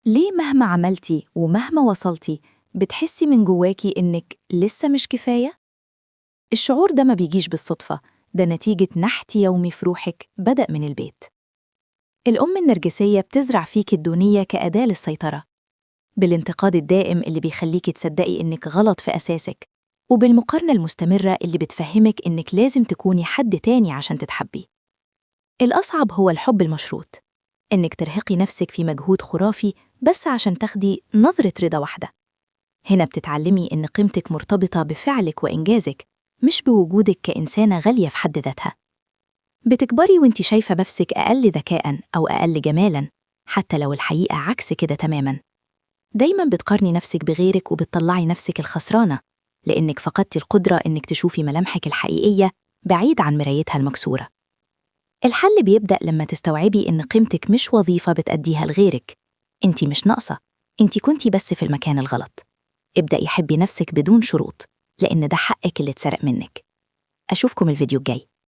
ليه مهما عملتي ومهما وصلتي بتحسي من جواكي إنك لسه مش كفاية؟ الشعور ده ما بيجيش بالصدفة، ده نتيجة نحت يومي في روحك بدأ من البيت. الأم النرجسية بتزرع فيك الدونية كأداة للسيطرة، بالانتقاد الدائم اللي بيخليكي تصدقي إنك غلط في أساسك، وبالمقارنة المستمرة اللي بتفهمك إنك لازم تكوني حد تاني عشان تتحبي. الأصعب هو الحب المشروط، إنك ترهقي نفسك في مجهود خرافي بس عشان تاخدي نظرة رضا واحدة. هنا بتتعلمي إن قيمتك مرتبطة بفعلك وإنجازك، مش بوجودك كإنسانة غالية في حد ذاتها. بتكبري وانت شايفة نفسك أقل ذكاءً أو أقل جمالاً، حتى لو الحقيقة عكس كده تماماً. دايماً بتقارني نفسك بغيرك وبتطلعي نفسك الخسرانة، لأنك فقدتي القدرة إنك تشوفي ملامحك الحقيقية بعيد عن مرايتها المكسورة. الحل بيبدأ لما تستوعبي إن قيمتك مش وظيفة بتأديها لغيرك، انت مش ناقصة، انت كنتي بس في المكان الغلط. ابدأي حبي نفسك بدون شروط، لأن ده حقك اللي اتسرق منك. أشوفكم الفيديو الجاي.